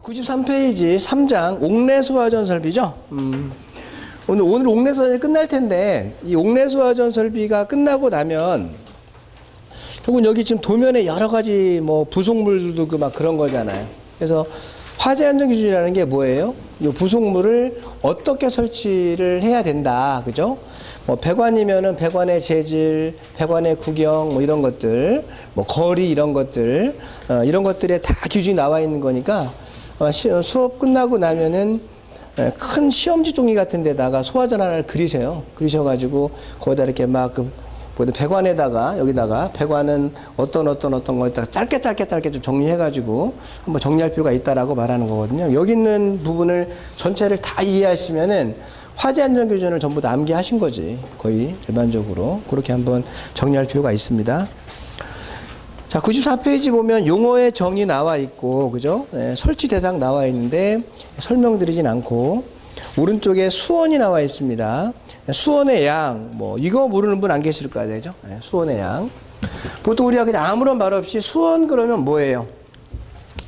93페이지 3장 옥내소화전 설비죠. 오늘 옥내소화전이 끝날 텐데 이 옥내소화전 설비가 끝나고 나면 결국은 여기 지금 도면에 여러 가지 뭐 부속물들도 그 막 그런 거잖아요. 그래서 화재 안전 기준이라는 게 뭐예요? 이 부속물을 어떻게 설치를 해야 된다, 그죠? 뭐 배관이면은 배관의 재질, 배관의 구경, 뭐 이런 것들, 뭐 거리 이런 것들, 이런 것들에 다 기준이 나와 있는 거니까 수업 끝나고 나면은 큰 시험지 종이 같은 데다가 소화전 하나를 그리세요. 그리셔가지고 거기다 이렇게 막 배관에다가 여기다가 배관은 어떤 거에다가 짧게 좀 정리해가지고 한번 정리할 필요가 있다라고 말하는 거거든요. 여기 있는 부분을 전체를 다 이해하시면은 화재 안전 기준을 전부 다 암기하신 거지. 거의 일반적으로 그렇게 한번 정리할 필요가 있습니다. 자, 94페이지 보면 용어의 정의 나와 있고, 그죠? 네, 설치 대상 나와 있는데 설명드리진 않고, 오른쪽에 수원이 나와 있습니다. 수원의 양, 뭐, 이거 모르는 분 안 계실 거야, 되죠? 네, 수원의 양. 보통 우리가 그냥 아무런 말 없이 수원 그러면 뭐예요?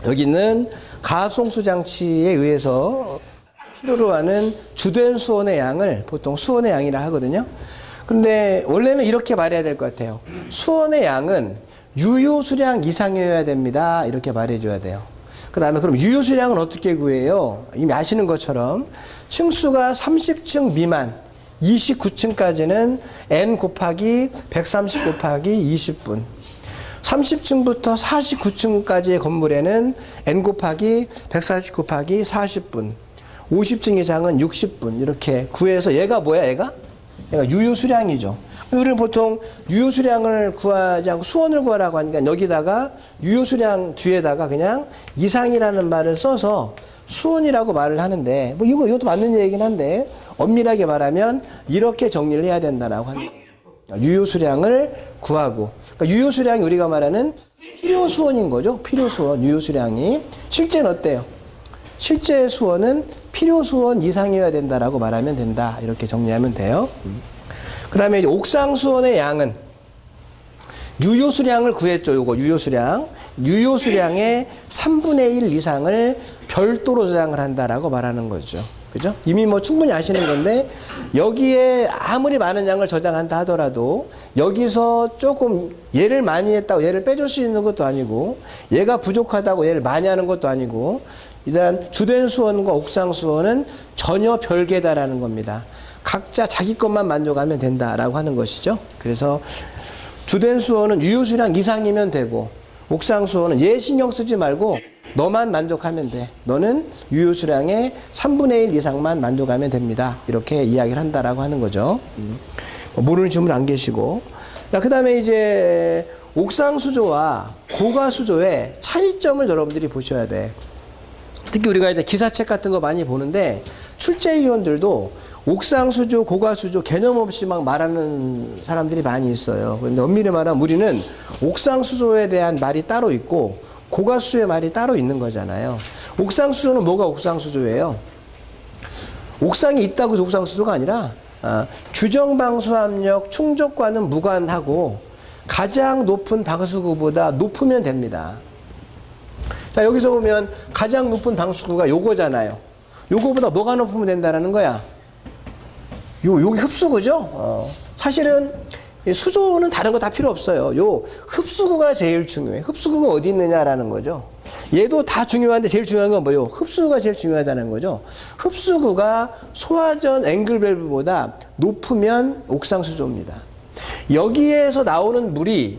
여기는 가압송수 장치에 의해서 필요로 하는 주된 수원의 양을 보통 수원의 양이라 하거든요. 근데 원래는 이렇게 말해야 될 것 같아요. 수원의 양은 유효 수량 이상이어야 됩니다. 이렇게 말해줘야 돼요. 그 다음에 그럼 유효 수량은 어떻게 구해요? 이미 아시는 것처럼 층수가 30층 미만 29층까지는 n 곱하기 130 곱하기 20분, 30층부터 49층까지의 건물에는 n 곱하기 140 곱하기 40분, 50층 이상은 60분 이렇게 구해서 얘가 뭐야? 얘가 유효 수량이죠. 우리는 보통 유효 수량을 구하지 않고 수원을 구하라고 하니까 여기다가 유효 수량 뒤에다가 그냥 이상이라는 말을 써서 수원이라고 말을 하는데, 뭐 이것도 맞는 얘기긴 한데 엄밀하게 말하면 이렇게 정리를 해야 된다라고 하는 거예요. 유효 수량을 구하고, 그러니까 유효 수량이 우리가 말하는 필요 수원인 거죠. 필요 수원, 유효 수량이. 실제는 어때요? 실제 수원은 필요 수원 이상이어야 된다라고 말하면 된다. 이렇게 정리하면 돼요. 그 다음에 이제 옥상 수원의 양은 유효 수량을 구했죠. 요거 유효 수량. 유효 수량의 3분의 1 이상을 별도로 저장을 한다라고 말하는 거죠. 그죠? 이미 뭐 충분히 아시는 건데 여기에 아무리 많은 양을 저장한다 하더라도 여기서 조금 얘를 많이 했다고 얘를 빼줄 수 있는 것도 아니고 얘가 부족하다고 얘를 많이 하는 것도 아니고 일단 주된 수원과 옥상 수원은 전혀 별개다라는 겁니다. 각자 자기 것만 만족하면 된다라고 하는 것이죠. 그래서 주된 수원은 유효 수량 이상이면 되고 옥상 수원은 얘 신경 쓰지 말고 너만 만족하면 돼. 너는 유효 수량의 3분의 1 이상만 만족하면 됩니다. 이렇게 이야기를 한다라고 하는 거죠. 모르는 질문 안 계시고. 그 다음에 이제 옥상 수조와 고가 수조의 차이점을 여러분들이 보셔야 돼. 특히 우리가 이제 기사책 같은 거 많이 보는데 출제위원들도 옥상 수조, 고가 수조 개념 없이 막 말하는 사람들이 많이 있어요. 그런데 엄밀히 말하면 우리는 옥상 수조에 대한 말이 따로 있고 고가 수조의 말이 따로 있는 거잖아요. 옥상 수조는 뭐가 옥상 수조예요? 옥상이 있다고 해서 옥상 수조가 아니라 규정 방수 압력 충족과는 무관하고 가장 높은 방수구보다 높으면 됩니다. 자, 여기서 보면 가장 높은 방수구가 요거잖아요. 요거보다 뭐가 높으면 된다라는 거야? 여기 흡수구죠? 사실은 수조는 다른 거 다 필요 없어요. 요 흡수구가 제일 중요해. 흡수구가 어디 있느냐라는 거죠. 얘도 다 중요한데 제일 중요한 건 뭐예요? 흡수구가 제일 중요하다는 거죠. 흡수구가 소화전 앵글 밸브보다 높으면 옥상 수조입니다. 여기에서 나오는 물이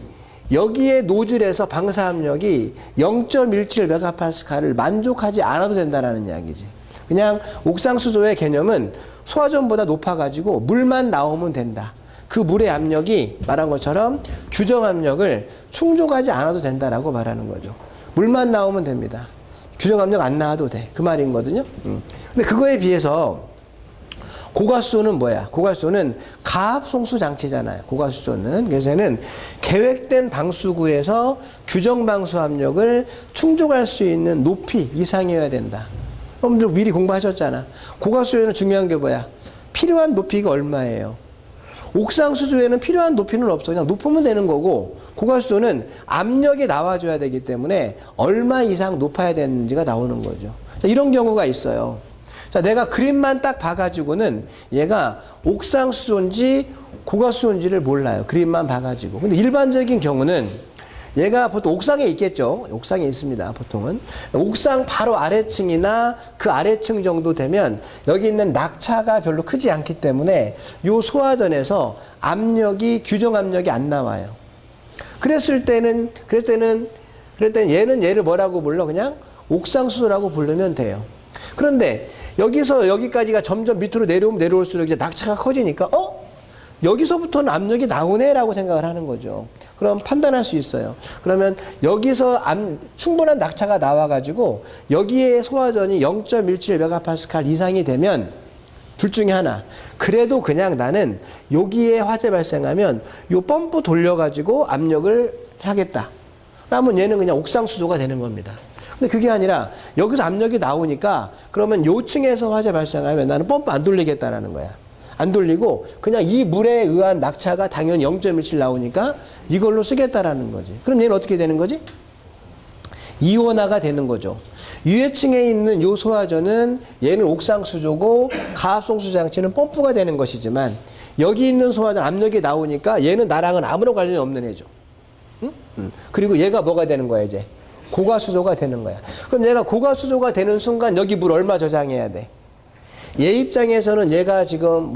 여기에 노즐에서 방사압력이 0.17메가파스칼을 만족하지 않아도 된다는 이야기지. 그냥 옥상 수조의 개념은 소화전보다 높아가지고 물만 나오면 된다. 그 물의 압력이 말한 것처럼 규정 압력을 충족하지 않아도 된다라고 말하는 거죠. 물만 나오면 됩니다. 규정 압력 안 나와도 돼. 그 말인 거거든요. 근데 그거에 비해서 고가수조는 뭐야? 고가수조는 가압송수 장치잖아요. 고가수조는. 그래서 얘는 계획된 방수구에서 규정 방수 압력을 충족할 수 있는 높이 이상이어야 된다. 여러분들 미리 공부하셨잖아. 고가수조에는 중요한 게 뭐야? 필요한 높이가 얼마예요? 옥상수조에는 필요한 높이는 없어. 그냥 높으면 되는 거고, 고가수조는 압력이 나와줘야 되기 때문에 얼마 이상 높아야 되는지가 나오는 거죠. 자, 이런 경우가 있어요. 자, 내가 그림만 딱 봐가지고는 얘가 옥상수조인지 고가수조인지를 몰라요. 그림만 봐가지고. 근데 일반적인 경우는 얘가 보통 옥상에 있겠죠. 옥상에 있습니다. 보통은. 옥상 바로 아래층이나 그 아래층 정도 되면 여기 있는 낙차가 별로 크지 않기 때문에 요 소화전에서 압력이, 규정 압력이 안 나와요. 그랬을 때는 얘는 얘를 뭐라고 불러? 그냥 옥상수조라고 부르면 돼요. 그런데 여기서 여기까지가 점점 밑으로 내려오면 내려올수록 이제 낙차가 커지니까, 여기서부터는 압력이 나오네라고 생각을 하는 거죠. 그럼 판단할 수 있어요. 그러면 여기서 충분한 낙차가 나와가지고 여기에 소화전이 0.17메가파스칼 이상이 되면 둘 중에 하나. 그래도 그냥 나는 여기에 화재 발생하면 요 펌프 돌려가지고 압력을 하겠다. 그러면 얘는 그냥 옥상수조가 되는 겁니다. 근데 그게 아니라 여기서 압력이 나오니까 그러면 요 층에서 화재 발생하면 나는 펌프 안 돌리겠다라는 거야. 안 돌리고 그냥 이 물에 의한 낙차가 당연히 0.17 나오니까 이걸로 쓰겠다라는 거지. 그럼 얘는 어떻게 되는 거지? 이온화가 되는 거죠. 위에층에 있는 요 소화전은 얘는 옥상수조고 가압송수장치는 펌프가 되는 것이지만 여기 있는 소화전 압력이 나오니까 얘는 나랑은 아무런 관련이 없는 애죠. 응? 그리고 얘가 뭐가 되는 거야 이제? 고가수조가 되는 거야. 그럼 얘가 고가수조가 되는 순간 여기 물 얼마 저장해야 돼? 얘 입장에서는 얘가 지금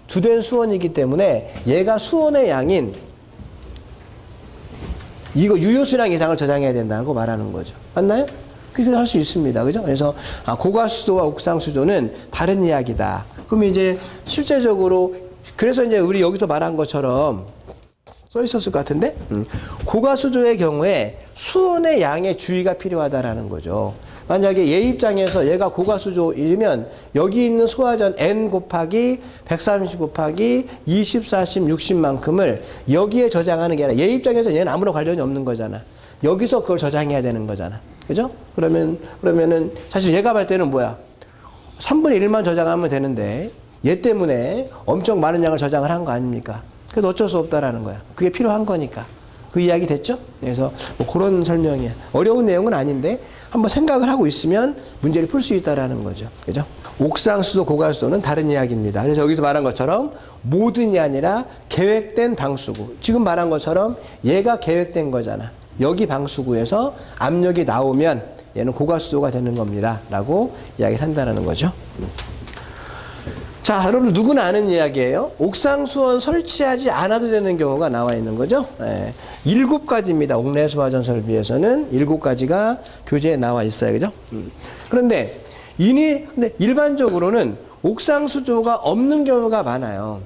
주된 수온이기 때문에 얘가 수온의 양인 이거 유효수량 이상을 저장해야 된다고 말하는 거죠. 맞나요? 그렇게 할 수 있습니다. 그죠? 그래서 고가수조와 옥상수조는 다른 이야기다. 그럼 이제 실제적으로 그래서 이제 우리 여기서 말한 것처럼 써 있었을 것 같은데 고가수조의 경우에 수온의 양에 주의가 필요하다라는 거죠. 만약에 얘 입장에서 얘가 고가수조이면 여기 있는 소화전 N 곱하기 130 곱하기 20, 40, 60만큼을 여기에 저장하는 게 아니라 얘 입장에서 얘는 아무런 관련이 없는 거잖아. 여기서 그걸 저장해야 되는 거잖아. 그죠? 그러면은 사실 얘가 볼 때는 3분의 1만 저장하면 되는데 얘 때문에 엄청 많은 양을 저장을 한 거 아닙니까? 그래도 어쩔 수 없다라는 거야. 그게 필요한 거니까. 그 이야기 됐죠? 그래서 그런 설명이야. 어려운 내용은 아닌데 한번 생각을 하고 있으면 문제를 풀 수 있다라는 거죠. 그죠? 옥상수도 고가수도는 다른 이야기입니다. 그래서 여기서 말한 것처럼 모든이 아니라 계획된 방수구. 지금 말한 것처럼 얘가 계획된 거잖아. 여기 방수구에서 압력이 나오면 얘는 고가수도가 되는 겁니다. 라고 이야기를 한다는 거죠. 자, 여러분 누구나 아는 이야기예요. 옥상수원 설치하지 않아도 되는 경우가 나와 있는 거죠. 7가지입니다. 옥내소화전 설비에서는 7가지가 교재에 나와 있어요. 그죠? 그런데 근데 일반적으로는 옥상수조가 없는 경우가 많아요.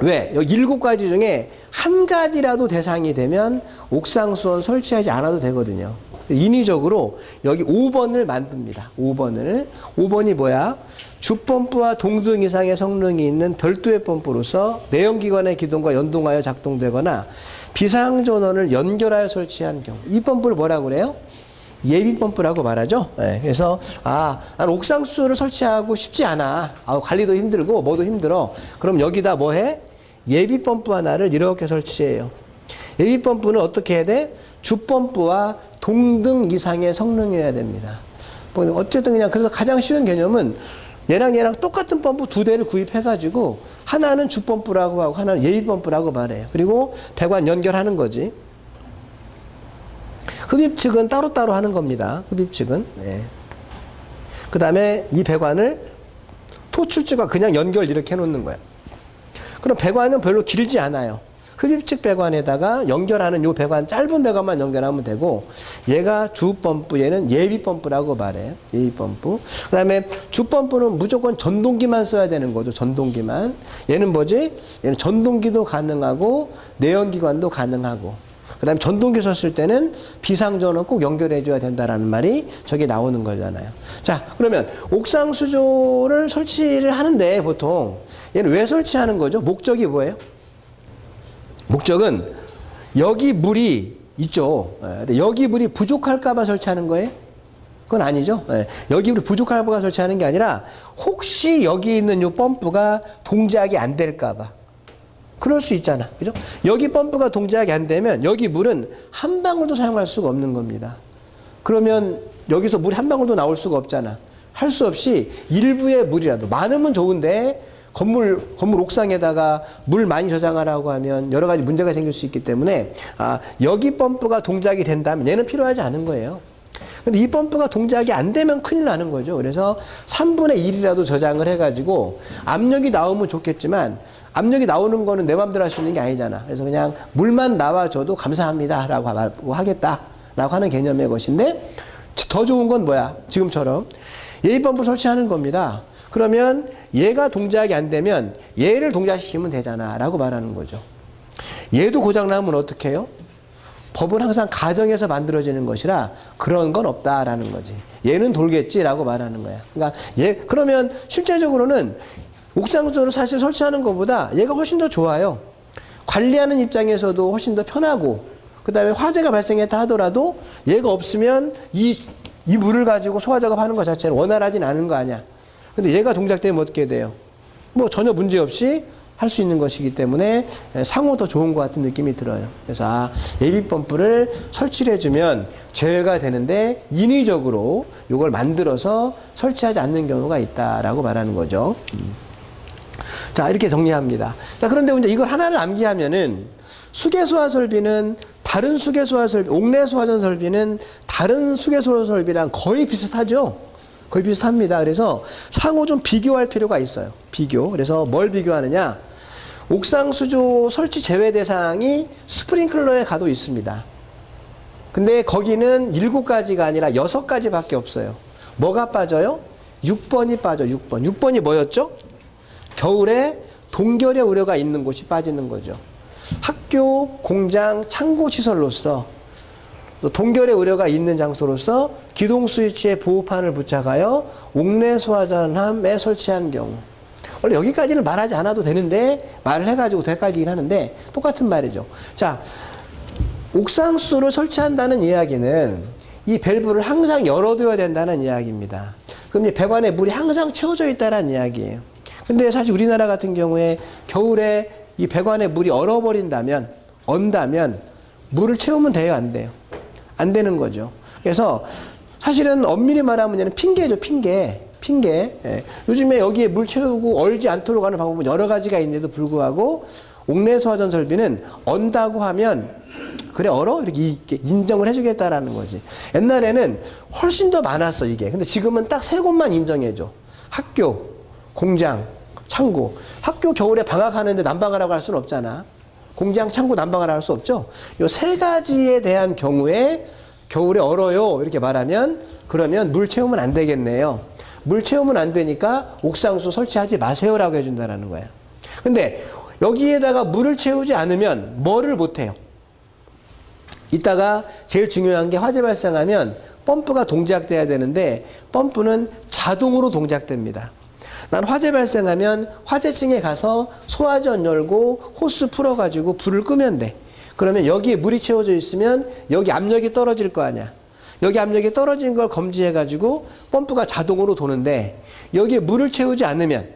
왜? 여기 7가지 중에 한 가지라도 대상이 되면 옥상수원 설치하지 않아도 되거든요. 인위적으로 여기 5번을 만듭니다. 5번이 뭐야? 주펌프와 동등 이상의 성능이 있는 별도의 펌프로서 내연기관의 기동과 연동하여 작동되거나 비상전원을 연결하여 설치한 경우. 이 펌프를 뭐라고 그래요? 예비펌프라고 말하죠. 그래서 난 옥상수조를 설치하고 싶지 않아. 관리도 힘들고 뭐도 힘들어. 그럼 여기다 뭐 해? 예비펌프 하나를 이렇게 설치해요. 예비펌프는 어떻게 해야 돼? 주펌프와 동등 이상의 성능이어야 됩니다. 어쨌든 그냥 그래서 가장 쉬운 개념은 얘랑 똑같은 펌프 2대를 구입해가지고 하나는 주펌프라고 하고 하나는 예비펌프라고 말해요. 그리고 배관 연결하는 거지. 흡입측은 따로따로 하는 겁니다. 흡입측은. 그 다음에 이 배관을 토출주가 그냥 연결 이렇게 해놓는 거야. 그럼 배관은 별로 길지 않아요. 흡입측 배관에다가 연결하는 요 배관, 짧은 배관만 연결하면 되고, 얘가 주펌프, 얘는 예비펌프라고 말해요. 예비펌프. 그 다음에 주펌프는 무조건 전동기만 써야 되는 거죠. 전동기만. 얘는 뭐지? 얘는 전동기도 가능하고, 내연기관도 가능하고. 그 다음에 전동기 썼을 때는 비상전원 꼭 연결해줘야 된다라는 말이 저기 나오는 거잖아요. 자, 그러면 옥상수조를 설치를 하는데 보통 얘는 왜 설치하는 거죠? 목적이 뭐예요? 목적은 여기 물이 있죠. 여기 물이 부족할까봐 설치하는 거예요? 그건 아니죠. 여기 물이 부족할까봐 설치하는 게 아니라 혹시 여기 있는 이 펌프가 동작이 안 될까봐. 그럴 수 있잖아. 그죠? 여기 펌프가 동작이 안 되면 여기 물은 한 방울도 사용할 수가 없는 겁니다. 그러면 여기서 물이 한 방울도 나올 수가 없잖아. 할 수 없이 일부의 물이라도, 많으면 좋은데 건물 옥상에다가 물 많이 저장하라고 하면 여러 가지 문제가 생길 수 있기 때문에 여기 펌프가 동작이 된다면 얘는 필요하지 않은 거예요. 근데 이 펌프가 동작이 안 되면 큰일 나는 거죠. 그래서 3분의 1이라도 저장을 해가지고 압력이 나오면 좋겠지만 압력이 나오는 거는 내 맘대로 할 수 있는 게 아니잖아. 그래서 그냥 물만 나와줘도 감사합니다 라고 하겠다 라고 하는 개념의 것인데, 더 좋은 건 뭐야? 지금처럼 예비 펌프 설치하는 겁니다. 그러면 얘가 동작이 안 되면 얘를 동작시키면 되잖아 라고 말하는 거죠. 얘도 고장나면 어떻게 해요? 법은 항상 가정에서 만들어지는 것이라 그런 건 없다라는 거지. 얘는 돌겠지라고 말하는 거야. 그러니까 그러면 실제적으로는 옥상수조를 사실 설치하는 것보다 얘가 훨씬 더 좋아요. 관리하는 입장에서도 훨씬 더 편하고, 그 다음에 화재가 발생했다 하더라도 얘가 없으면 이 물을 가지고 소화 작업하는 것 자체는 원활하진 않은 거 아니야. 근데 얘가 동작되면 어떻게 돼요? 뭐 전혀 문제 없이 할 수 있는 것이기 때문에 상호 더 좋은 것 같은 느낌이 들어요. 그래서 예비 펌프를 설치를 해주면 제외가 되는데 인위적으로 이걸 만들어서 설치하지 않는 경우가 있다라고 말하는 거죠. 자, 이렇게 정리합니다. 자, 그런데 이제 이걸 하나를 암기하면은 수계소화 설비는 다른 수계소화 설비, 옥내 소화전 설비는 다른 수계소화 설비랑 거의 비슷하죠. 거의 비슷합니다. 그래서 상호 좀 비교할 필요가 있어요. 비교. 그래서 뭘 비교하느냐? 옥상 수조 설치 제외 대상이 스프링클러에 가도 있습니다. 근데 거기는 7가지가 아니라 6가지밖에 없어요. 뭐가 빠져요? 6번이 빠져. 6번. 6번이 뭐였죠? 겨울에 동결의 우려가 있는 곳이 빠지는 거죠. 학교, 공장, 창고 시설로서 동결의 우려가 있는 장소로서 기동 스위치에 보호판을 부착하여 옥내 소화전함에 설치한 경우. 원래 여기까지는 말하지 않아도 되는데 말을 해가지고 더 헷갈리긴 하는데 똑같은 말이죠. 자, 옥상수조를 설치한다는 이야기는 이 밸브를 항상 열어둬야 된다는 이야기입니다. 그럼 이 배관에 물이 항상 채워져 있다는 이야기예요. 근데 사실 우리나라 같은 경우에 겨울에 이 배관에 물이 얼어버린다면, 언다면 물을 채우면 돼요, 안 돼요? 안 되는 거죠. 그래서 사실은 엄밀히 말하면 얘는 핑계죠, 핑계. 예. 요즘에 여기에 물 채우고 얼지 않도록 하는 방법은 여러 가지가 있는데도 불구하고 옥내 소화전 설비는 언다고 하면 그래 얼어? 이렇게 인정을 해주겠다라는 거지. 옛날에는 훨씬 더 많았어 이게. 근데 지금은 딱 3곳만 인정해줘. 학교, 공장, 창고. 학교 겨울에 방학하는데 난방하라고 할 수는 없잖아. 공장, 창고 난방하라고 할 수 없죠. 요 3가지에 대한 경우에 겨울에 얼어요 이렇게 말하면 그러면 물 채우면 안 되겠네요. 물 채우면 안 되니까 옥상수 설치하지 마세요라고 해준다는 거야. 근데 여기에다가 물을 채우지 않으면 뭐를 못해요? 이따가 제일 중요한 게 화재 발생하면 펌프가 동작돼야 되는데 펌프는 자동으로 동작됩니다. 난 화재 발생하면 화재층에 가서 소화전 열고 호스 풀어가지고 불을 끄면 돼. 그러면 여기에 물이 채워져 있으면 여기 압력이 떨어질 거 아니야. 여기 압력이 떨어진 걸 검지해가지고 펌프가 자동으로 도는데 여기에 물을 채우지 않으면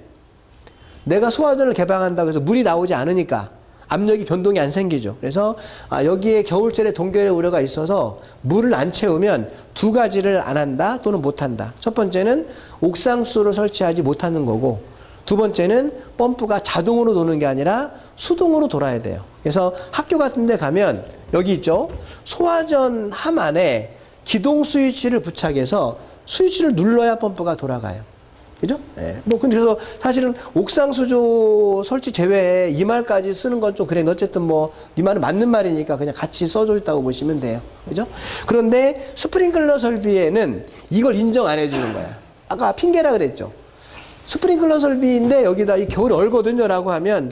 내가 소화전을 개방한다고 해서 물이 나오지 않으니까 압력이 변동이 안 생기죠. 그래서 여기에 겨울철에 동결의 우려가 있어서 물을 안 채우면 2가지를 안 한다 또는 못 한다. 첫 번째는 옥상수조를 설치하지 못하는 거고 두 번째는 펌프가 자동으로 도는 게 아니라 수동으로 돌아야 돼요. 그래서 학교 같은 데 가면 여기 있죠. 소화전 함 안에 기동 스위치를 부착해서 스위치를 눌러야 펌프가 돌아가요. 그죠? 예. 뭐, 근데 그래서 사실은 옥상 수조 설치 제외에 이 말까지 쓰는 건 좀 그래. 어쨌든 뭐, 이 말은 맞는 말이니까 그냥 같이 써져 있다고 보시면 돼요. 그죠? 그런데 스프링클러 설비에는 이걸 인정 안 해주는 거야. 아까 핑계라 그랬죠? 스프링클러 설비인데 여기다 이 겨울에 얼거든요 라고 하면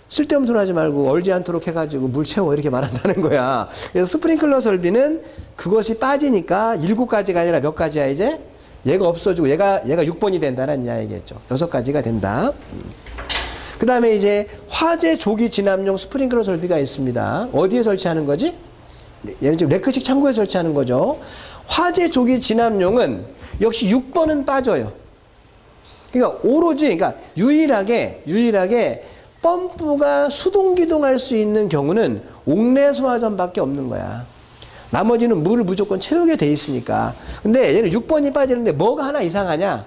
쓸데없는 소리 하지 말고 얼지 않도록 해가지고 물 채워 이렇게 말한다는 거야. 그래서 스프링클러 설비는 그것이 빠지니까 7가지가 아니라 몇 가지야 이제? 얘가 없어지고 얘가 6번이 된다는 이야기겠죠. 6가지가 된다. 그 다음에 이제 화재 조기 진압용 스프링클러 설비가 있습니다. 어디에 설치하는 거지? 얘는 지금 레크식 창고에 설치하는 거죠. 화재 조기 진압용은 역시 6번은 빠져요. 그러니까 오로지, 그러니까 유일하게 펌프가 수동 기동할 수 있는 경우는 옥내 소화전밖에 없는 거야. 나머지는 물을 무조건 채우게 돼 있으니까. 근데 얘는 6번이 빠지는데 뭐가 하나 이상하냐?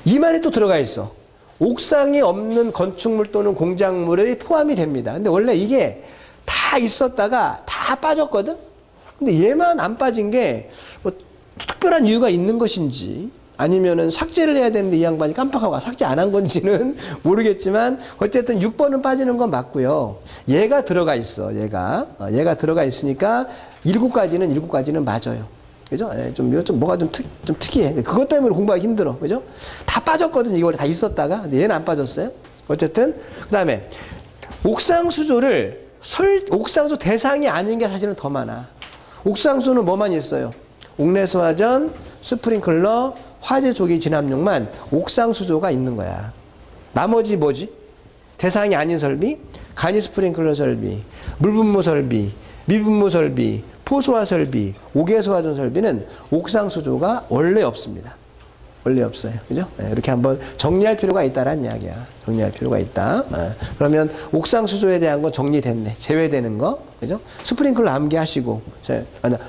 이만이 또 들어가 있어. 옥상에 없는 건축물 또는 공작물이 포함이 됩니다. 근데 원래 이게 다 있었다가 다 빠졌거든? 근데 얘만 안 빠진 게 뭐 특별한 이유가 있는 것인지 아니면은 삭제를 해야 되는데 이 양반이 깜빡하고 삭제 안 한 건지는 모르겠지만 어쨌든 6번은 빠지는 건 맞고요. 얘가 들어가 있어. 얘가 들어가 있으니까 7가지는 맞아요. 그죠? 좀 뭐가 좀 특이해. 그것 때문에 공부하기 힘들어. 그죠? 다 빠졌거든. 이거 원래 다 있었다가. 근데 얘는 안 빠졌어요. 어쨌든. 그 다음에 옥상수조를 옥상수 대상이 아닌 게 사실은 더 많아. 옥상수는 뭐만 있어요? 옥내소화전, 스프링클러, 화재 조기 진압용만 옥상수조가 있는 거야. 나머지 뭐지? 대상이 아닌 설비, 간이 스프링클러 설비, 물분무 설비, 미분무 설비, 포소화 설비, 옥외소화전 설비는 옥상수조가 원래 없습니다. 원래 없어요. 그죠? 네, 이렇게 한번 정리할 필요가 있다라는 이야기야. 정리할 필요가 있다. 그러면 옥상수조에 대한 건 정리됐네. 제외되는 거. 그죠? 스프링클러 암기하시고,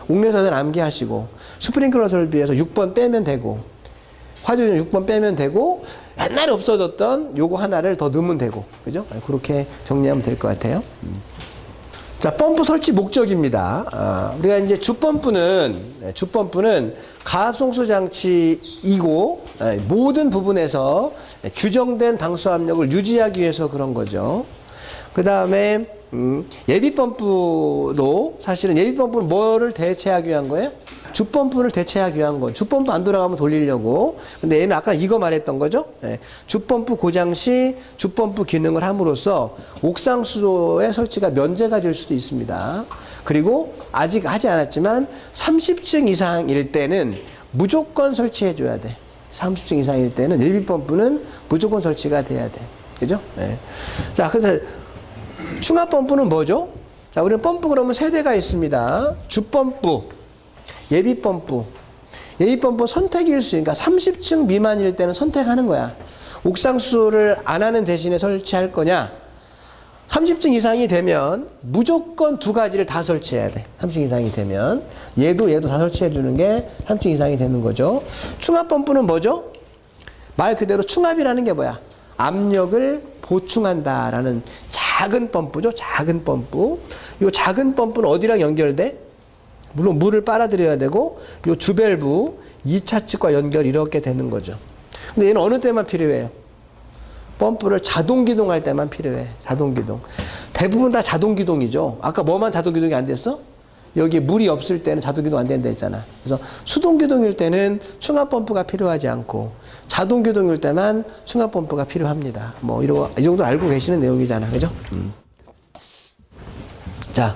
옥내소화전 암기하시고, 스프링클러 설비에서 6번 빼면 되고, 화재전 6번 빼면 되고, 옛날에 없어졌던 요거 하나를 더 넣으면 되고. 그죠? 그렇게 정리하면 될 것 같아요. 자, 펌프 설치 목적입니다. 우리가 이제 주펌프는 가압송수 장치이고, 모든 부분에서 규정된 방수 압력을 유지하기 위해서 그런 거죠. 그 다음에, 예비펌프도 사실은 예비펌프는 뭐를 대체하기 위한 거예요? 주펌프를 대체하기 위한 거. 주펌프 안 돌아가면 돌리려고. 근데 얘는 아까 이거 말했던 거죠? 주펌프 고장 시 주펌프 기능을 함으로써 옥상수조의 설치가 면제가 될 수도 있습니다. 그리고 아직 하지 않았지만 30층 이상일 때는 무조건 설치해줘야 돼. 30층 이상일 때는 예비펌프는 무조건 설치가 돼야 돼. 그죠? 네. 자, 근데 충합펌프는 뭐죠? 자, 우리는 펌프 그러면 세 대가 있습니다. 주펌프, 예비펌프. 예비펌프 선택일 수, 그러니까 30층 미만일 때는 선택하는 거야. 옥상수조를 안 하는 대신에 설치할 거냐? 30층 이상이 되면 무조건 두 가지를 다 설치해야 돼. 30층 이상이 되면. 얘도 다 설치해 주는 게 30층 이상이 되는 거죠. 충합펌프는 뭐죠? 말 그대로 충합이라는 게 뭐야? 압력을 보충한다라는 작은 펌프죠. 작은 펌프. 이 작은 펌프는 어디랑 연결돼? 물론 물을 빨아들여야 되고 이 주밸브 2차 측과 연결 이렇게 되는 거죠. 근데 얘는 어느 때만 필요해요? 펌프를 자동 기동할 때만 필요해. 자동 기동. 대부분 다 자동 기동이죠. 아까 뭐만 자동 기동이 안 됐어? 여기 물이 없을 때는 자동 기동 안 된다 했잖아. 그래서 수동 기동일 때는 충합 펌프가 필요하지 않고 자동 기동일 때만 충합 펌프가 필요합니다. 뭐 이 정도 알고 계시는 내용이잖아. 그죠? 자,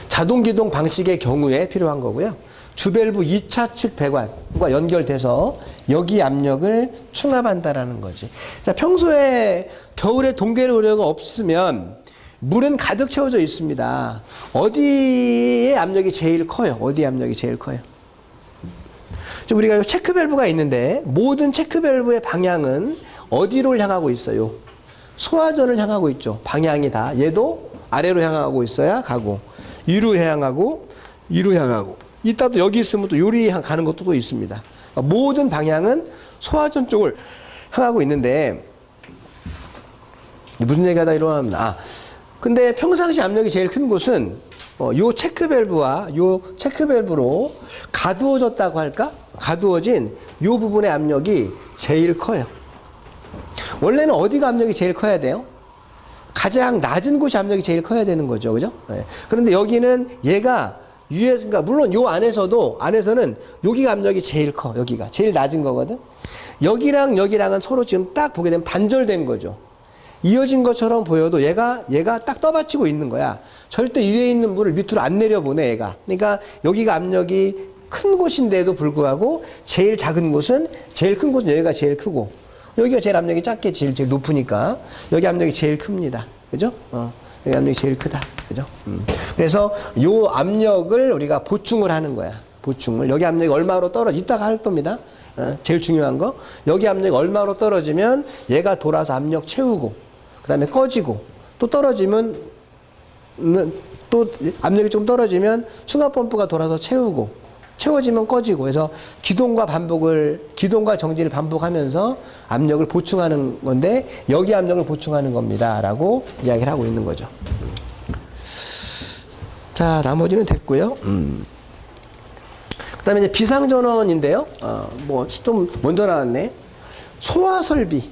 자동 기동 방식의 경우에 필요한 거고요. 주밸브 2차 측 배관과 연결돼서 여기 압력을 충합한다라는 거지. 자, 지금에 겨울에 동계로 우려가 없으면 물은 가득 채워져 있습니다. 어디에 압력이 제일 커요? 어디 압력이 제일 커요? 지금 우리가 체크 밸브가 있는데 모든 체크 밸브의 방향은 어디로 향하고 있어요? 소화전을 향하고 있죠. 방향이 다. 얘도 아래로 향하고 있어야 가고 위로 향하고 위로 향하고 이따 또 여기 있으면 또 요리 가는 것도 또 있습니다. 그러니까 모든 방향은 소화전 쪽을 향하고 있는데 무슨 얘기하다 이러면 근데 평상시 압력이 제일 큰 곳은 요 체크 밸브와 요 체크 밸브로 가두어졌다고 할까? 가두어진 요 부분의 압력이 제일 커요. 원래는 어디가 압력이 제일 커야 돼요? 가장 낮은 곳이 압력이 제일 커야 되는 거죠. 그죠? 네. 그런데 여기는 얘가 그러니까 물론 요 안에서는 여기가 압력이 제일 커. 여기가 제일 낮은 거거든. 여기랑은 서로 지금 딱 보게 되면 단절된 거죠. 이어진 것처럼 보여도 얘가 딱 떠받치고 있는 거야. 절대 위에 있는 물을 밑으로 안 내려보내, 얘가. 그러니까 여기가 압력이 큰 곳인데도 불구하고 제일 작은 곳은, 제일 큰 곳은 여기가 제일 크고, 여기가 제일 압력이 작게 제일 높으니까 여기 압력이 제일 큽니다. 그죠? 여기 압력이 제일 크다. 그죠? 그래서 요 압력을 우리가 보충을 하는 거야. 보충을. 여기 압력이 얼마로 이따가 할 겁니다. 제일 중요한 거. 여기 압력이 얼마로 떨어지면 얘가 돌아서 압력 채우고, 다음에 꺼지고, 또 떨어지면, 또 압력이 좀 떨어지면 충압 펌프가 돌아서 채우고, 채워지면 꺼지고 해서 기동과 정지를 반복하면서 압력을 보충하는 건데, 여기 압력을 보충하는 겁니다. 라고 이야기를 하고 있는 거죠. 자, 나머지는 됐고요. 그 다음에 이제 비상전원인데요. 뭐, 좀 먼저 나왔네. 소화설비.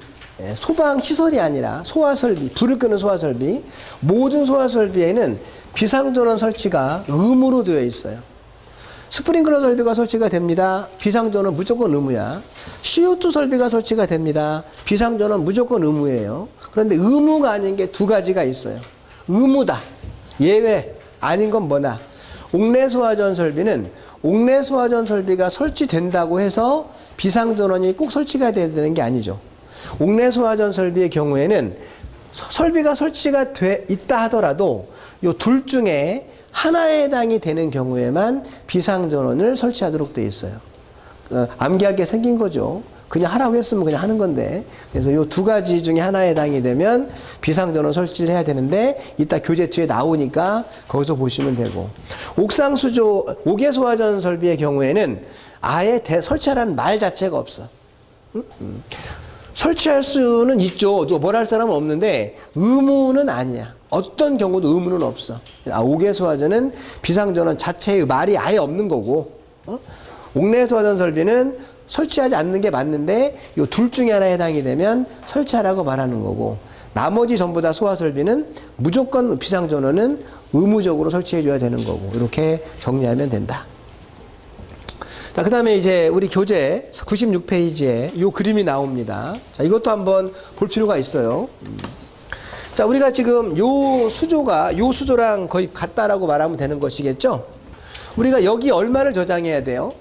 소방시설이 아니라 소화설비. 불을 끄는 소화설비. 모든 소화설비에는 비상전원 설치가 의무로 되어 있어요. 스프링클러 설비가 설치가 됩니다. 비상전원 무조건 의무야. CO2 설비가 설치가 됩니다. 비상전원 무조건 의무예요. 그런데 의무가 아닌 게 두 가지가 있어요. 의무다. 예외. 아닌 건 뭐나. 옥내소화전 설비는 옥내소화전 설비가 설치된다고 해서 비상전원이 꼭 설치가 돼야 되는 게 아니죠. 옥내소화전 설비의 경우에는 설비가 설치가 돼 있다 하더라도 요 둘 중에 하나에 해당이 되는 경우에만 비상전원을 설치하도록 되어 있어요. 암기할 게 생긴 거죠. 그냥 하라고 했으면 그냥 하는 건데. 그래서 요 두 가지 중에 하나에 해당이 되면 비상전원 설치를 해야 되는데, 이따 교재투에 나오니까 거기서 보시면 되고. 옥외소화전 설비의 경우에는 아예 설치하라는 말 자체가 없어. 설치할 수는 있죠. 뭘 할 사람은 없는데 의무는 아니야. 어떤 경우도 의무는 없어. 옥외소화전은 비상전원 자체의 말이 아예 없는 거고, 옥내소화전 설비는 설치하지 않는 게 맞는데 요 둘 중에 하나에 해당이 되면 설치하라고 말하는 거고, 나머지 전부 다 소화설비는 무조건 비상전원은 의무적으로 설치해 줘야 되는 거고, 이렇게 정리하면 된다. 자, 그 다음에 이제 우리 교재 96페이지에 요 그림이 나옵니다. 자, 이것도 한번 볼 필요가 있어요. 자, 우리가 지금 요 수조랑 거의 같다라고 말하면 되는 것이겠죠? 우리가 여기 얼마를 저장해야 돼요?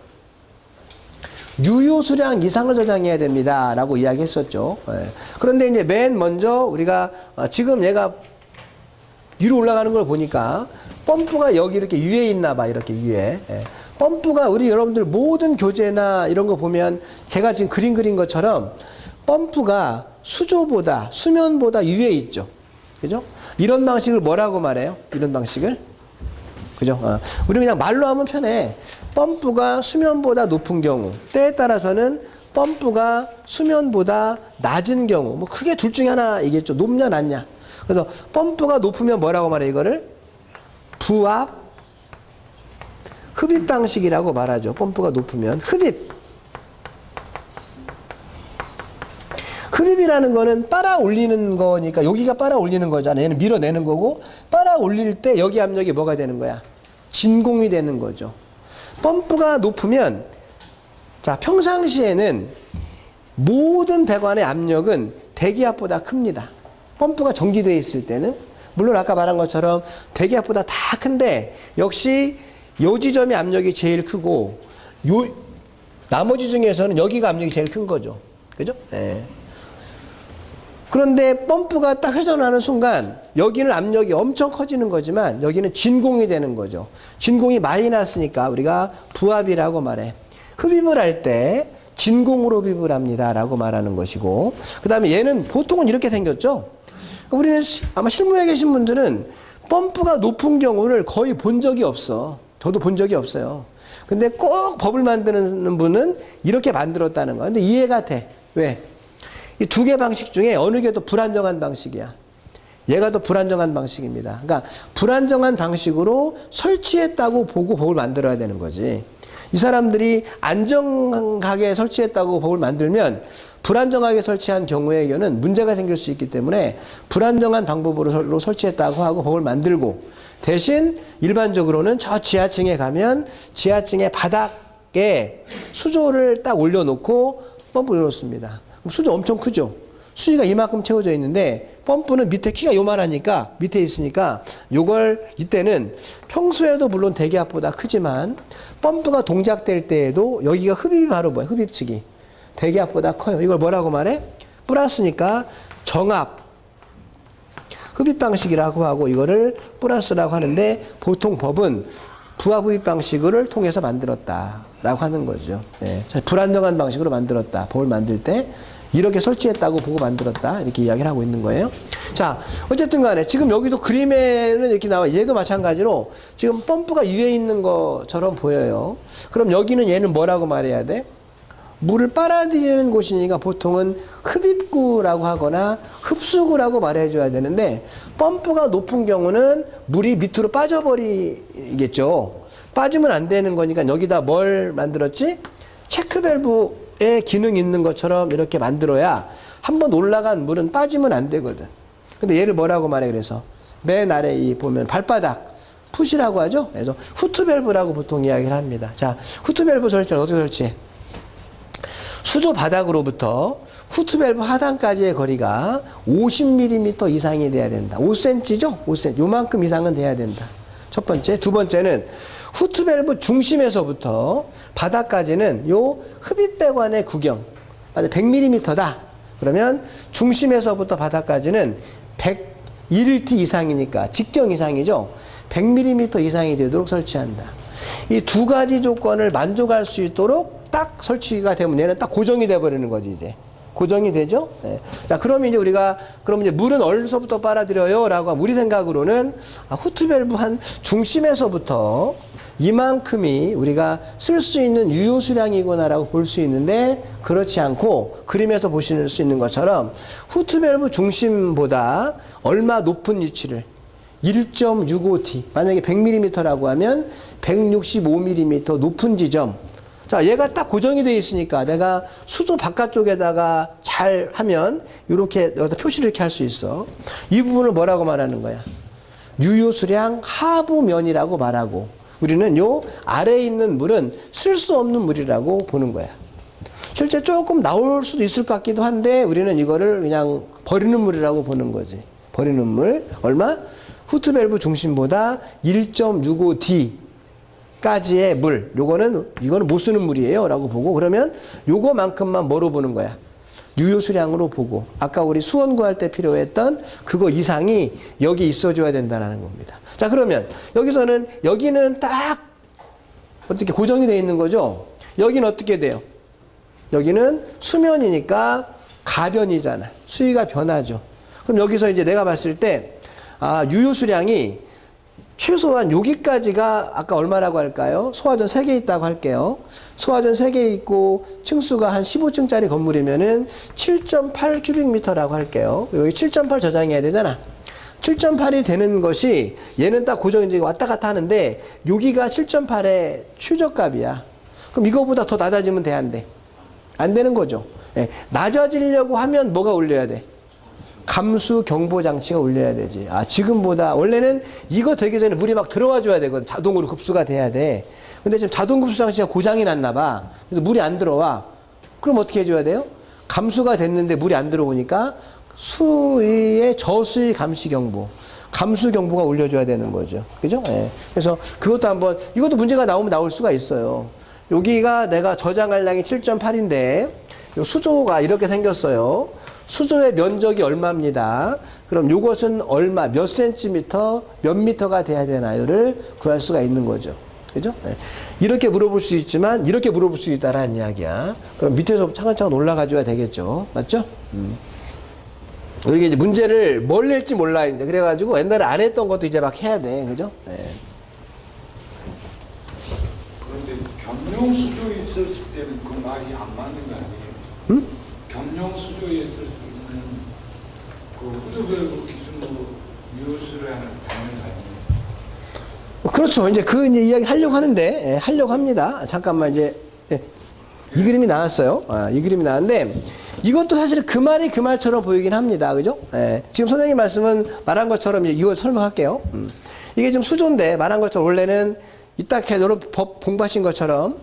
유효 수량 이상을 저장해야 됩니다. 라고 이야기 했었죠. 그런데 이제 맨 먼저 우리가 지금 얘가 위로 올라가는 걸 보니까 펌프가 여기 이렇게 위에 있나 봐. 이렇게 위에. 펌프가 우리 여러분들 모든 교재나 이런 거 보면 제가 지금 그림 그린 것처럼 펌프가 수면보다 위에 있죠. 그죠? 이런 방식을 뭐라고 말해요? 이런 방식을? 그죠? 우리 그냥 말로 하면 편해. 펌프가 수면보다 높은 경우, 때에 따라서는 펌프가 수면보다 낮은 경우, 뭐 크게 둘 중에 하나이겠죠. 높냐 낮냐. 그래서 펌프가 높으면 뭐라고 말해? 이거를 부압 흡입 방식이라고 말하죠. 펌프가 높으면 흡입이라는 거는 빨아 올리는 거니까, 여기가 빨아 올리는 거잖아. 얘는 밀어내는 거고, 빨아 올릴 때 여기 압력이 뭐가 되는 거야? 진공이 되는 거죠. 펌프가 높으면, 자, 평상시에는 모든 배관의 압력은 대기압보다 큽니다. 펌프가 정지되어 있을 때는. 물론 아까 말한 것처럼 대기압보다 다 큰데, 역시 요 지점의 압력이 제일 크고, 나머지 중에서는 여기가 압력이 제일 큰 거죠. 그죠? 예. 그런데 펌프가 딱 회전하는 순간 여기는 압력이 엄청 커지는 거지만 여기는 진공이 되는 거죠. 진공이 마이너스니까 우리가 부압이라고 말해. 흡입을 할 때 진공으로 흡입을 합니다 라고 말하는 것이고, 그 다음에 얘는 보통은 이렇게 생겼죠. 우리는 아마 실무에 계신 분들은 펌프가 높은 경우를 거의 본 적이 없어. 저도 본 적이 없어요. 근데 꼭 법을 만드는 분은 이렇게 만들었다는 거야. 근데 이해가 돼. 왜? 이 두 개 방식 중에 어느 게 더 불안정한 방식이야. 얘가 더 불안정한 방식입니다. 그러니까 불안정한 방식으로 설치했다고 보고 법을 만들어야 되는 거지. 이 사람들이 안정하게 설치했다고 법을 만들면 불안정하게 설치한 경우에는 문제가 생길 수 있기 때문에 불안정한 방법으로 설치했다고 하고 법을 만들고, 대신 일반적으로는 저 지하층에 가면 지하층의 바닥에 수조를 딱 올려놓고 펌프를 올려놓습니다. 수조 엄청 크죠? 수위가 이만큼 채워져 있는데 펌프는 밑에 키가 요만하니까 밑에 있으니까 요걸 이때는 평소에도 물론 대기압보다 크지만 펌프가 동작될 때에도 여기가 흡입이 바로 뭐야? 흡입측이 대기압보다 커요. 이걸 뭐라고 말해? 플러스니까 정압 흡입 방식이라고 하고, 이거를 플러스라고 하는데 보통 법은 부압 흡입 방식을 통해서 만들었다라고 하는 거죠. 네. 불안정한 방식으로 만들었다. 법을 만들 때 이렇게 설치했다고 보고 만들었다. 이렇게 이야기를 하고 있는 거예요. 자, 어쨌든 간에 지금 여기도 그림에는 이렇게 나와. 얘도 마찬가지로 지금 펌프가 위에 있는 것처럼 보여요. 그럼 여기는 얘는 뭐라고 말해야 돼? 물을 빨아들이는 곳이니까 보통은 흡입구라고 하거나 흡수구라고 말해줘야 되는데, 펌프가 높은 경우는 물이 밑으로 빠져버리겠죠. 빠지면 안 되는 거니까 여기다 뭘 만들었지? 체크밸브의 기능이 있는 것처럼 이렇게 만들어야 한번 올라간 물은 빠지면 안 되거든. 근데 얘를 뭐라고 말해? 그래서 맨 아래 이 보면 발바닥 풋이라고 하죠. 그래서 후트밸브라고 보통 이야기를 합니다. 자, 후트밸브 설치를 어떻게 설치해? 수조 바닥으로부터 후트밸브 하단까지의 거리가 50mm 이상이 돼야 된다. 5cm죠? 5cm. 요만큼 이상은 돼야 된다. 첫 번째. 두 번째는 후트밸브 중심에서부터 바닥까지는 요 흡입배관의 구경. 맞아, 100mm다. 그러면 중심에서부터 바닥까지는 101T 이상이니까 직경 이상이죠. 100mm 이상이 되도록 설치한다. 이 두 가지 조건을 만족할 수 있도록 딱 설치가 되면 얘는 딱 고정이 돼버리는 거지, 이제. 고정이 되죠? 네. 자, 그러면 이제 우리가, 그럼 이제 물은 어디서부터 빨아들여요? 라고 하면 우리 생각으로는 후트밸브 한 중심에서부터 이만큼이 우리가 쓸 수 있는 유효 수량이구나라고 볼 수 있는데, 그렇지 않고 그림에서 보실 수 있는 것처럼 후트밸브 중심보다 얼마 높은 위치를 1.65T, 만약에 100mm라고 하면 165mm 높은 지점. 자, 얘가 딱 고정이 되어 있으니까 내가 수조 바깥쪽에다가 잘 하면 이렇게 여기다 표시를 이렇게 할 수 있어. 이 부분을 뭐라고 말하는 거야? 유효 수량 하부면이라고 말하고, 우리는 요 아래에 있는 물은 쓸 수 없는 물이라고 보는 거야. 실제 조금 나올 수도 있을 것 같기도 한데 우리는 이거를 그냥 버리는 물이라고 보는 거지. 버리는 물. 얼마? 후트밸브 중심보다 1.65D 까지의 물. 이거는 못 쓰는 물이에요 라고 보고, 그러면 요거만큼만 뭐로 보는 거야? 유효 수량으로 보고, 아까 우리 수원 구할 때 필요했던 그거 이상이 여기 있어줘야 된다는 겁니다. 자, 그러면 여기서는 여기는 딱 어떻게 고정이 되어 있는 거죠? 여기는 어떻게 돼요? 여기는 수면이니까 가변이잖아. 수위가 변하죠. 그럼 여기서 이제 내가 봤을 때 유효 수량이 최소한 여기까지가 아까 얼마라고 할까요? 소화전 3개 있다고 할게요. 소화전 3개 있고 층수가 한 15층짜리 건물이면은 7.8 큐빅미터라고 할게요. 여기 7.8 저장해야 되잖아. 7.8이 되는 것이 얘는 딱 고정이 왔다 갔다 하는데 여기가 7.8의 최저값이야. 그럼 이거보다 더 낮아지면 돼, 안 돼? 안 되는 거죠. 네. 낮아지려고 하면 뭐가 올려야 돼? 감수 경보 장치가 올려야 되지. 지금보다 원래는 이거 되기 전에 물이 막 들어와 줘야 되거든. 자동으로 급수가 돼야 돼. 근데 지금 자동 급수 장치가 고장이 났나 봐. 그래서 물이 안 들어와. 그럼 어떻게 해줘야 돼요? 감수가 됐는데 물이 안 들어오니까 수위의 저수위 감시 경보, 감수 경보가 올려줘야 되는 거죠. 그죠? 예. 그래서 그것도 한번, 이것도 문제가 나오면 나올 수가 있어요. 여기가 내가 저장할 양이 7.8인데 수조가 이렇게 생겼어요. 수조의 면적이 얼마입니다. 그럼 이것은 얼마, 몇 센티미터, 몇 미터가 돼야 되나요를 구할 수가 있는 거죠. 그죠? 네. 이렇게 물어볼 수 있지만 이렇게 물어볼 수 있다라는 이야기야. 그럼 밑에서 차근차근 올라가줘야 되겠죠. 맞죠? 우리가 이제 문제를 뭘 낼지 몰라, 이제. 그래가지고 옛날에 안 했던 것도 이제 막 해야 돼. 그죠? 네. 그런데 겸용 수조에 있었을 때는 그 말이 안 맞는 거 아니에요? 응? 겸용 수조에 있을 때는 그 후드밸브 기준으로 유효수량을 담는 거 아니에요? 그렇죠. 이제 이제 이야기 하려고 하는데, 하려고 합니다. 잠깐만, 이제, 이 그림이 나왔어요. 이 그림이 나왔는데, 이것도 사실 그 말이 그 말처럼 보이긴 합니다. 그죠? 지금 선생님 말씀은 말한 것처럼 이거 설명할게요. 이게 지금 수조인데, 말한 것처럼 원래는 이따 여러분 법 공부하신 것처럼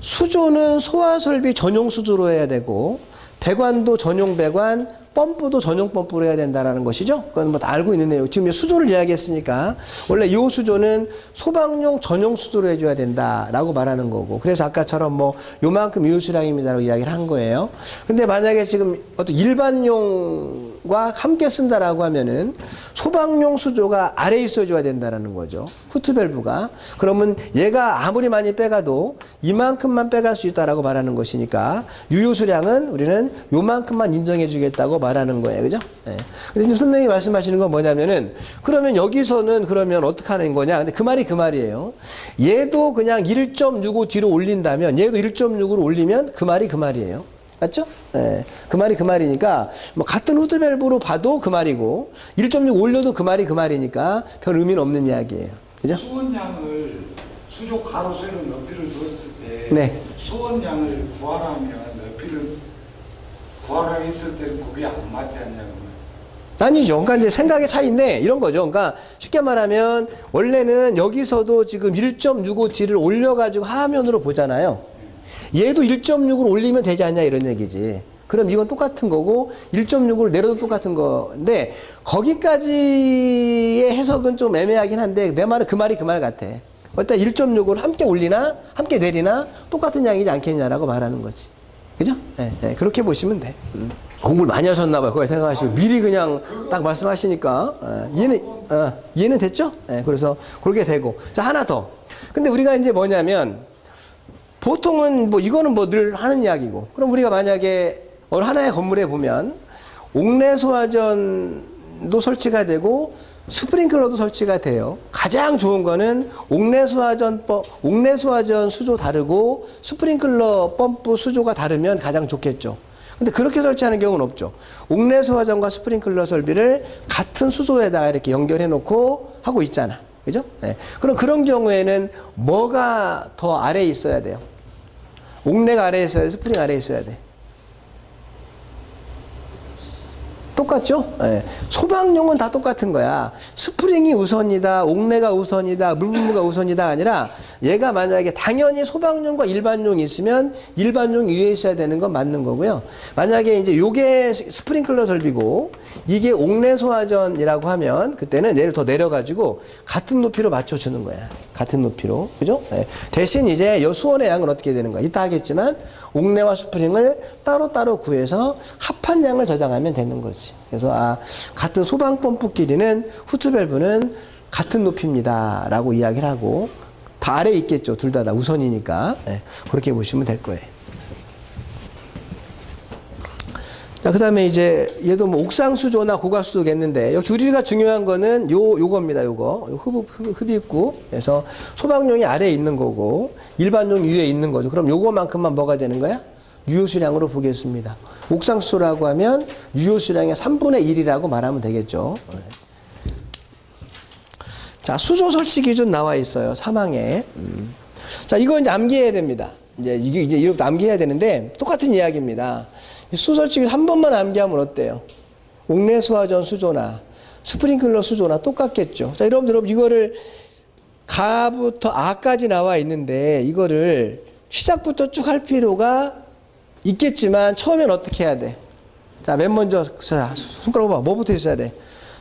수조는 소화설비 전용 수조로 해야 되고, 배관도 전용 배관, 펌프도 전용 펌프로 해야 된다는 것이죠. 그건 뭐 다 알고 있는 내용. 지금 수조를 이야기했으니까 원래 이 수조는 소방용 전용 수조로 해줘야 된다라고 말하는 거고. 그래서 아까처럼 뭐 요만큼 유효수량입니다라고 이야기를 한 거예요. 근데 만약에 지금 어떤 일반용과 함께 쓴다라고 하면은 소방용 수조가 아래에 있어줘야 된다라는 거죠. 후트밸브가. 그러면 얘가 아무리 많이 빼가도 이만큼만 빼갈 수 있다라고 말하는 것이니까 유효수량은 우리는 요만큼만 인정해 주겠다고 말하는 거예요. 그죠? 예. 근데 지금 선생님이 말씀하시는 건 뭐냐면은 그러면 여기서는 그러면 어떻게 하는 거냐? 근데 그 말이 그 말이에요. 얘도 그냥 1.65 뒤로 올린다면 얘도 1.6으로 올리면 그 말이 그 말이에요. 맞죠? 예. 그 말이 그 말이니까 뭐 같은 후드밸브로 봐도 그 말이고 1.6 올려도 그 말이 그 말이니까 별 의미는 없는 이야기예요. 그죠? 수원양을 수조 가로세로 높이를 줬을 때 네. 수원양을 구하라면 높이를 구하라 했을 때는 그게 안 맞지 않냐고. 아니죠. 그러니까 이제 생각의 차이인데 이런 거죠. 그러니까 쉽게 말하면 원래는 여기서도 지금 1.65D를 올려가지고 하면으로 보잖아요. 얘도 1.6을 올리면 되지 않냐 이런 얘기지. 그럼 이건 똑같은 거고 1.6을 내려도 똑같은 건데 거기까지의 해석은 좀 애매하긴 한데 내 말은 그 말이 그 말 같아. 일단 1.6을 함께 올리나 함께 내리나 똑같은 양이지 않겠냐라고 말하는 거지. 그죠? 예, 예, 그렇게 보시면 돼. 공부를 많이 하셨나 봐요. 그거 생각하시고 미리 그냥 딱 말씀하시니까 이해는 됐죠? 예, 그래서 그렇게 되고. 자, 하나 더. 근데 우리가 이제 뭐냐면 보통은 뭐 이거는 뭐 늘 하는 이야기고. 그럼 우리가 만약에 어느 하나의 건물에 보면 옥내 소화전도 설치가 되고 스프링클러도 설치가 돼요. 가장 좋은 거는 옥내 소화전 수조 다르고 스프링클러 펌프 수조가 다르면 가장 좋겠죠. 근데 그렇게 설치하는 경우는 없죠. 옥내 소화전과 스프링클러 설비를 같은 수조에다가 이렇게 연결해 놓고 하고 있잖아. 그죠? 네. 그럼 그런 경우에는 뭐가 더 아래에 있어야 돼요? 옥내가 아래에 있어야 돼? 스프링 아래에 있어야 돼? 똑같죠? 예. 소방용은 다 똑같은 거야. 스프링이 우선이다, 옥내가 우선이다, 물분무가 우선이다 아니라 얘가 만약에 당연히 소방용과 일반용이 있으면 일반용 위에 있어야 되는 건 맞는 거고요. 만약에 이제 요게 스프링클러 설비고 이게 옥내 소화전이라고 하면 그때는 얘를 더 내려가지고 같은 높이로 맞춰주는 거야. 같은 높이로. 그죠? 예. 대신 이제 요 수원의 양은 어떻게 되는 거야? 이따 하겠지만 옥내와 스프링을 따로따로 구해서 합한 양을 저장하면 되는 거지. 그래서 같은 소방 펌프끼리는 후트밸브는 같은 높이입니다 라고 이야기를 하고 다 아래에 있겠죠. 둘 다 우선이니까. 네, 그렇게 보시면 될 거예요. 자, 그 다음에 이제 얘도 뭐 옥상 수조나 고가 수조겠는데 여기 우리가 중요한 거는 요겁니다. 요거 흡입구. 그래서 소방용이 아래에 있는 거고 일반용 위에 있는 거죠. 그럼 요거만큼만 뭐가 되는 거야? 유효수량으로 보겠습니다. 옥상 수조라고 하면 유효수량의 3분의 1이라고 말하면 되겠죠. 자, 수조 설치 기준 나와 있어요. 사망에. 자, 이거 이제 암기해야 됩니다. 이제 이렇게 암기해야 되는데 똑같은 이야기입니다. 수조 설치 기준 한 번만 암기하면 어때요? 옥내 소화전 수조나 스프링클러 수조나 똑같겠죠. 자, 여러분 이거를 가부터 아까지 나와 있는데 이거를 시작부터 쭉 할 필요가 있겠지만 처음엔 어떻게 해야 돼? 자, 맨 먼저 손가락 봐. 뭐부터 있어야 돼?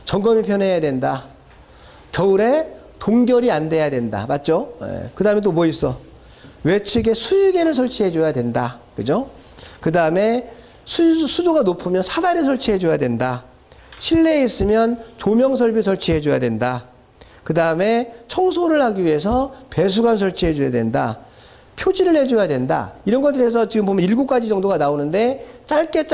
점검이 편해야 된다. 겨울에 동결이 안 돼야 된다. 맞죠? 예. 그 다음에 또 뭐 있어? 외측에 수유계를 설치해 줘야 된다. 그죠? 그 다음에 수조가 높으면 사다리 설치해 줘야 된다. 실내에 있으면 조명 설비 설치해 줘야 된다. 그 다음에 청소를 하기 위해서 배수관 설치해 줘야 된다. 표지를 해줘야 된다. 이런 것들에서 지금 보면 7가지 정도가 나오는데 짧게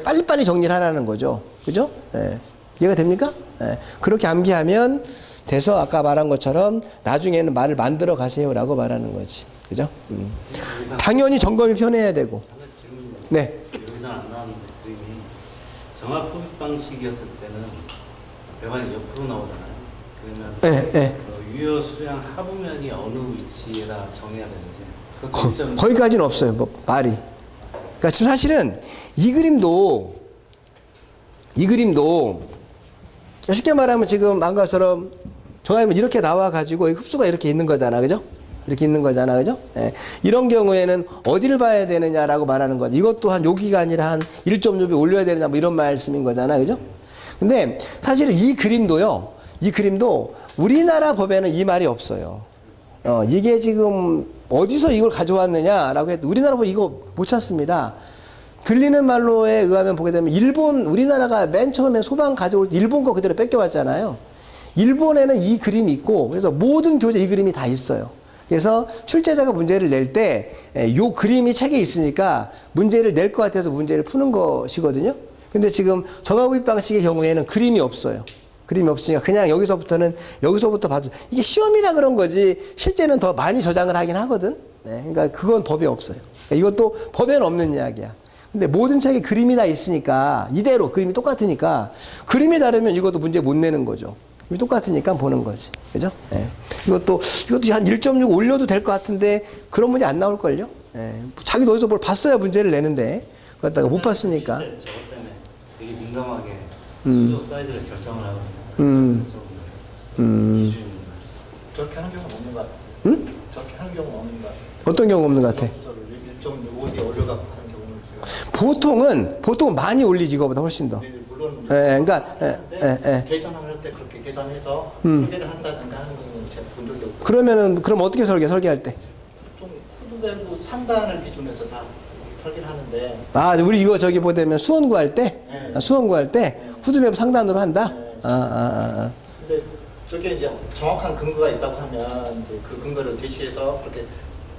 빨리빨리 정리를 하라는 거죠. 그죠? 예. 이해가 됩니까? 예. 그렇게 암기하면 돼서 아까 말한 것처럼 나중에는 말을 만들어 가세요라고 말하는 거지. 그죠? 당연히 점검이 편해야 되고. 네. 여기서는 안 나왔는데 그림이 정확 흡입 방식이었을 때는 배관이 옆으로 나오잖아요. 그러면 네. 유효 수량 하부면이 어느 위치에다 정해야 되는지 거기까지는 없어요. 뭐 말이. 그러니까 지금 사실은 이 그림도 쉽게 말하면 지금 한 것처럼 정하면 이렇게 나와 가지고 흡수가 이렇게 있는 거잖아. 그죠? 이렇게 있는 거잖아, 그죠? 예. 이런 경우에는 어디를 봐야 되느냐라고 말하는 거죠. 이것도 한 여기가 아니라 한 1.6배 올려야 되느냐, 뭐 이런 말씀인 거잖아, 그죠? 근데 사실은 이 그림도 우리나라 법에는 이 말이 없어요. 이게 지금 어디서 이걸 가져왔느냐라고 해도 우리나라 법 이거 못 찾습니다. 들리는 말로에 의하면 보게 되면 우리나라가 맨 처음에 소방 가져올 때 일본 거 그대로 뺏겨왔잖아요. 일본에는 이 그림이 있고, 그래서 모든 교재 이 그림이 다 있어요. 그래서 출제자가 문제를 낼 때, 요 그림이 책에 있으니까 문제를 낼 것 같아서 문제를 푸는 것이거든요. 근데 지금 정합입 방식의 경우에는 그림이 없어요. 그림이 없으니까 그냥 여기서부터 봐도, 이게 시험이라 그런 거지, 실제는 더 많이 저장을 하긴 하거든. 네, 그러니까 그건 법에 없어요. 그러니까 이것도 법에는 없는 이야기야. 근데 모든 책에 그림이 다 있으니까, 이대로 그림이 똑같으니까, 그림이 다르면 이것도 문제 못 내는 거죠. 똑같으니까 보는 거지. 그죠? 예. 이것도 한 1.6 올려도 될 것 같은데, 그런 문제 안 나올걸요? 예. 자기도 어디서 뭘 봤어야 문제를 내는데, 그러다가 못 봤으니까. 실제 저것 때문에 되게 민감하게 수조 사이즈를 결정을 하거든요. 기준입니다. 저렇게 하는 경우는 없는 것 같아요. 응? 저렇게 하는 경우는 없는 것 같아요. 어떤 경우 없는 것 같아? 1.5에 올려갖고 하는 경우는 제가 보통은 많이 올리지, 이거보다 훨씬 더. 물론 그러니까, 계산을 할 때 그렇게 계산해서 설계를 한다든가 하는 경우는 제가 본 적이 없고. 그럼 어떻게 설계할 때? 좀 후두밸브 상단을 기준해서 다 설계를 하는데. 아, 우리 이거 저기 보되면 수원 구할 때? 네. 아, 수원 구할 때? 후두밸브 상단으로 한다? 네. 근데 저게 이제 정확한 근거가 있다고 하면 이제 그 근거를 제시해서 그렇게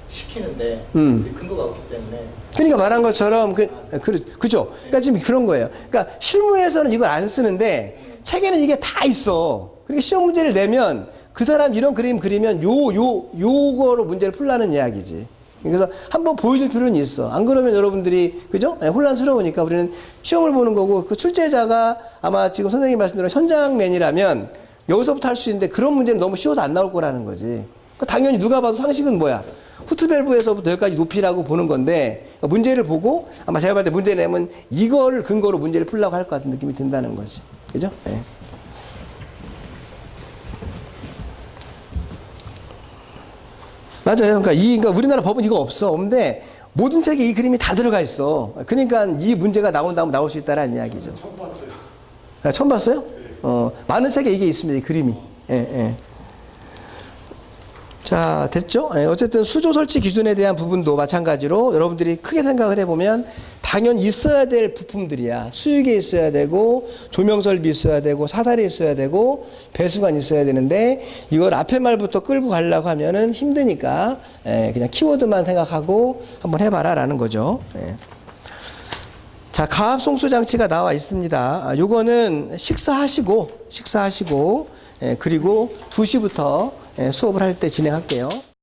시키는데 이제 근거가 없기 때문에. 그러니까 말한 것처럼 그죠? 그러니까 지금 그런 거예요. 그러니까 실무에서는 이걸 안 쓰는데 책에는 이게 다 있어. 그러니까 시험 문제를 내면 그 사람 이런 그림 그리면 요거로 문제를 풀라는 이야기지. 그래서 한번 보여줄 필요는 있어. 안 그러면 여러분들이, 그죠? 혼란스러우니까 우리는 시험을 보는 거고, 그 출제자가 아마 지금 선생님 말씀대로 현장맨이라면 여기서부터 할 수 있는데 그런 문제는 너무 쉬워서 안 나올 거라는 거지. 그러니까 당연히 누가 봐도 상식은 뭐야? 후트밸브에서부터 여기까지 높이라고 보는 건데, 그러니까 문제를 보고 아마 제가 봤을 때 문제 내면 이거를 근거로 문제를 풀려고 할 것 같은 느낌이 든다는 거지. 그죠? 네. 맞아요. 그러니까 우리나라 법은 이거 없는데 모든 책에 이 그림이 다 들어가 있어. 그러니까 이 문제가 나온다면 나올 수 있다라는 이야기죠. 처음 봤어요. 아, 처음 봤어요? 많은 책에 이게 있습니다. 이 그림이. 예. 자, 됐죠? 예, 어쨌든 수조 설치 기준에 대한 부분도 마찬가지로 여러분들이 크게 생각을 해보면 당연히 있어야 될 부품들이야. 수육에 있어야 되고, 조명 설비 있어야 되고, 사다리 있어야 되고, 배수관 있어야 되는데, 이걸 앞에 말부터 끌고 가려고 하면은 힘드니까, 그냥 키워드만 생각하고 한번 해봐라 라는 거죠. 예. 자, 가압 송수 장치가 나와 있습니다. 요거는 식사하시고, 그리고 2시부터 수업을 할 때 진행할게요.